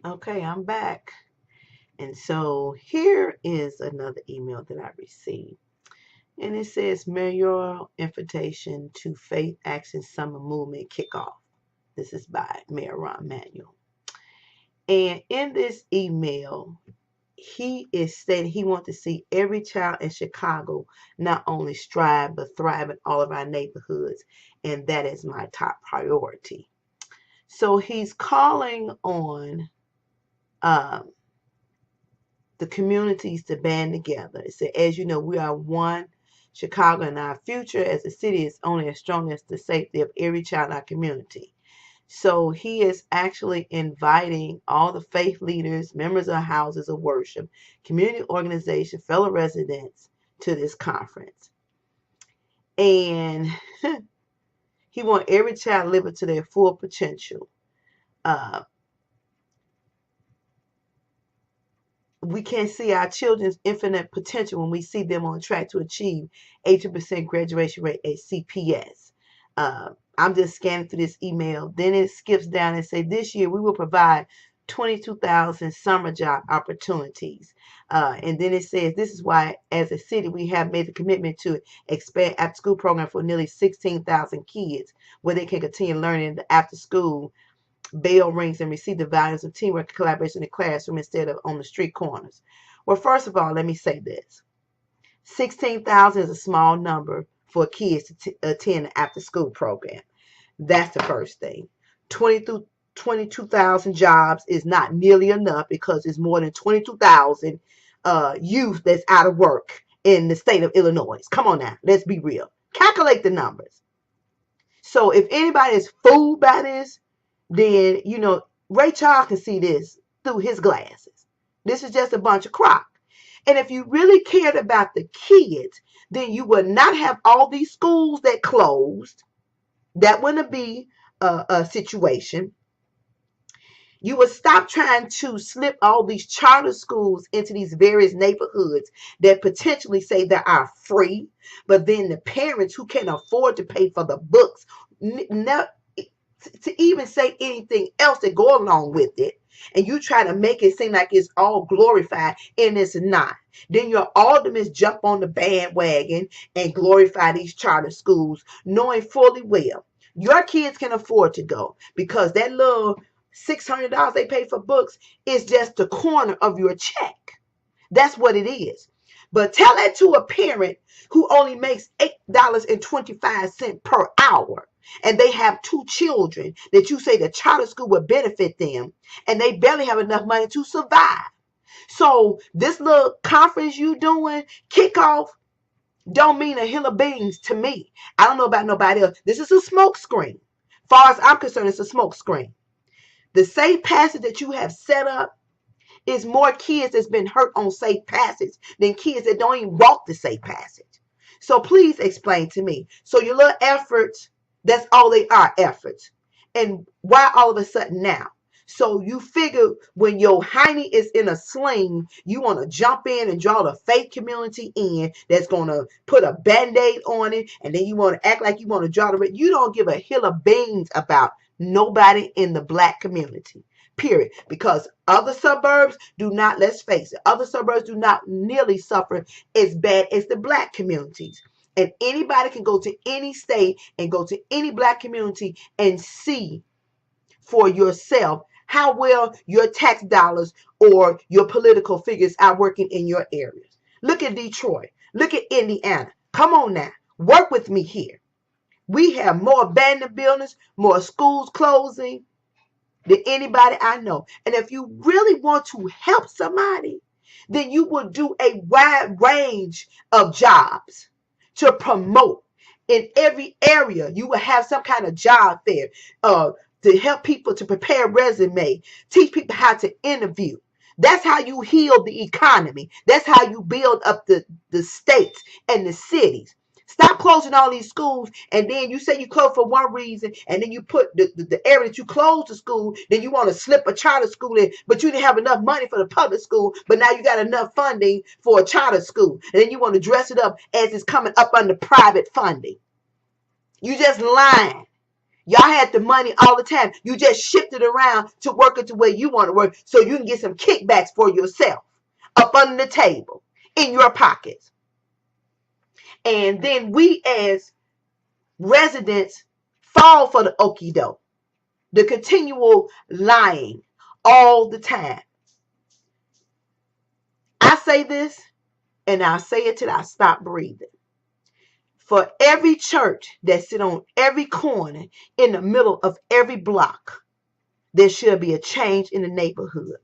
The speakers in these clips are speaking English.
Okay, I'm back. And so here is another email that I received. And it says Mayoral Invitation to Faith Action Summer Movement Kickoff. This is by Mayor Ron Manuel. And in this email, he is stating he wants to see every child in Chicago not only strive but thrive in all of our neighborhoods. And that is my top priority. So he's calling on um, the communities to band together. It said, as you know, we are one Chicago, and our future as a city is only as strong as the safety of every child in our community. So he is actually inviting all the faith leaders, members of houses of worship, community organizations, fellow residents to this conference. And he wants every child to live up to their full potential. Uh, we can see our children's infinite potential when we see them on track to achieve 80% graduation rate at CPS. I'm just scanning through this email. Then it skips down and say this year we will provide 22,000 summer job opportunities. And then it says this is why as a city we have made the commitment to expand after school program for nearly 16,000 kids where they can continue learning after school bell rings and receive the values of teamwork and collaboration in the classroom instead of on the street corners. Well, first of all, let me say this. 16,000 is a small number for kids to attend the after school program. That's the first thing. 22,000 jobs is not nearly enough because it's more than 22,000 youth that's out of work in the state of Illinois. Come on now, let's be real. Calculate the numbers. So if anybody is fooled by this, then, Ray Charles can see this through his glasses. This is just a bunch of crock. And if you really cared about the kids, then you would not have all these schools that closed. That wouldn't be a situation. You would stop trying to slip all these charter schools into these various neighborhoods that potentially say they are free, but then the parents who can afford to pay for the books, to even say anything else that go along with it, and you try to make it seem like it's all glorified, and it's not. Then your aldermen jump on the bandwagon and glorify these charter schools, knowing fully well your kids can afford to go because that little $600 they pay for books is just the corner of your check. That's what it is. But tell that to a parent who only makes $8.25 per hour, and they have two children that you say the charter school would benefit them, and they barely have enough money to survive. So this little conference you doing, kickoff, don't mean a hill of beans to me. I don't know about nobody else. This is a smoke screen. As far as I'm concerned, it's a smoke screen. The safe passage that you have set up is more kids that's been hurt on safe passage than kids that don't even walk the safe passage. So please explain to me. So your little efforts, that's all they are, efforts. And why all of a sudden now? So you figure when your hiney is in a sling, you want to jump in and draw the faith community in that's going to put a Band-Aid on it, and then you want to act like you want to draw the red. You don't give a hill of beans about nobody in the black community, period. Because other suburbs do not, let's face it, other suburbs do not nearly suffer as bad as the black communities. And anybody can go to any state and go to any black community and see for yourself how well your tax dollars or your political figures are working in your areas. Look at Detroit. Look at Indiana. Come on now. Work with me here. We have more abandoned buildings, more schools closing than anybody I know. And if you really want to help somebody, then you will do a wide range of jobs to promote. In every area, you will have some kind of job fair to help people to prepare resume, teach people how to interview. That's how you heal the economy. That's how you build up the states and the cities. Stop closing all these schools, and then you say you close for one reason, and then you put the area that you closed the school, then you want to slip a charter school in, but you didn't have enough money for the public school, but now you got enough funding for a charter school, and then you want to dress it up as it's coming up under private funding. You just lying. Y'all had the money all the time. You just shifted around to work it the way you want to work so you can get some kickbacks for yourself up under the table in your pockets. And then we as residents fall for the okie doke, the continual lying all the time. I say this, and I'll say it till I stop breathing. For every church that sit on every corner in the middle of every block, there should be a change in the neighborhood.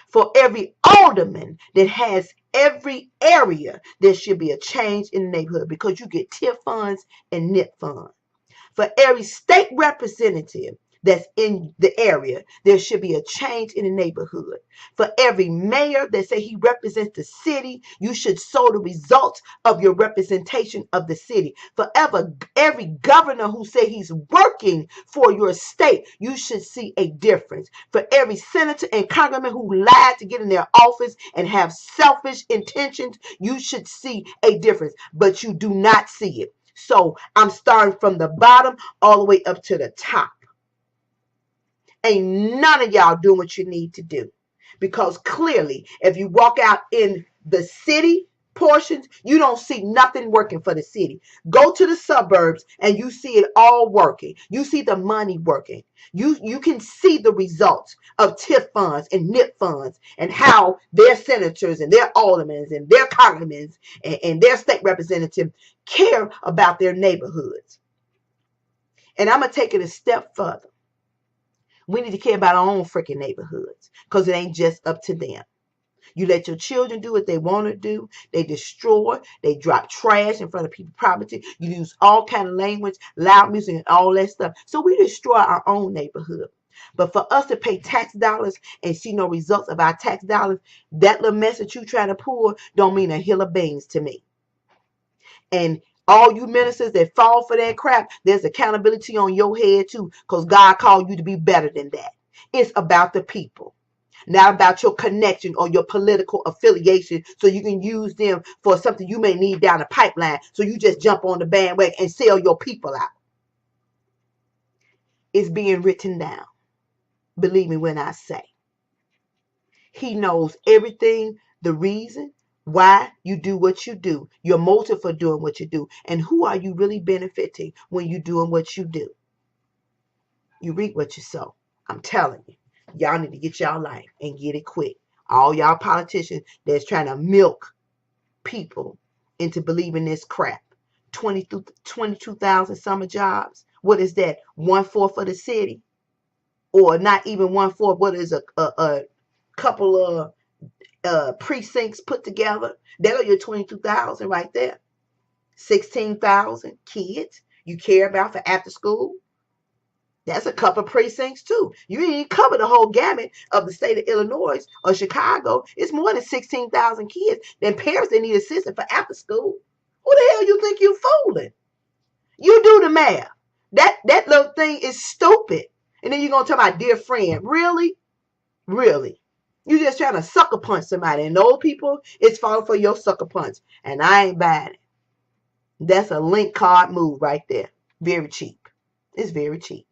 For every alderman that has every area, there should be a change in the neighborhood because you get TIF funds and NIP funds. For every state representative that's in the area, there should be a change in the neighborhood. For every mayor that say he represents the city, you should show the results of your representation of the city. For every governor who say he's working for your state, you should see a difference. For every senator and congressman who lied to get in their office and have selfish intentions, you should see a difference. But you do not see it. So I'm starting from the bottom all the way up to the top. Ain't none of y'all doing what you need to do. Because clearly, if you walk out in the city portions, you don't see nothing working for the city. Go to the suburbs and you see it all working. You see the money working. You can see the results of TIF funds and NIP funds and how their senators and their aldermen and their congressmen and their state representatives care about their neighborhoods. And I'm going to take it a step further. We need to care about our own freaking neighborhoods because it ain't just up to them. You let your children do what they want to do. They destroy. They drop trash in front of people's property. You use all kind of language, loud music, and all that stuff. So we destroy our own neighborhood. But for us to pay tax dollars and see no results of our tax dollars, that little message you trying to pull don't mean a hill of beans to me. And all you ministers that fall for that crap, there's accountability on your head too, because God called you to be better than that. It's about the people, not about your connection or your political affiliation so you can use them for something you may need down the pipeline. So you just jump on the bandwagon and sell your people out. It's being written down. Believe me when I say. He knows everything, the reason why you do what you do, your motive for doing what you do, and who are you really benefiting when you're doing what you do. You reap what you sow. I'm telling you, y'all need to get y'all life and get it quick. All y'all politicians that's trying to milk people into believing this crap. 22,000 summer jobs. What is that? 1/4 of the city? Or not even 1/4. What is a couple of precincts put together? There are your 22,000 right there. 16,000 kids you care about for after school. That's a couple of precincts too. You ain't cover the whole gamut of the state of Illinois or Chicago. It's more than 16,000 kids. Then parents that need assistance for after school. Who the hell you think you fooling? You do the math. That little thing is stupid. And then you're going to talk about dear friend. Really? Really? You just trying to sucker punch somebody. And those people, it's falling for your sucker punch. And I ain't buying it. That's a link card move right there. Very cheap. It's very cheap.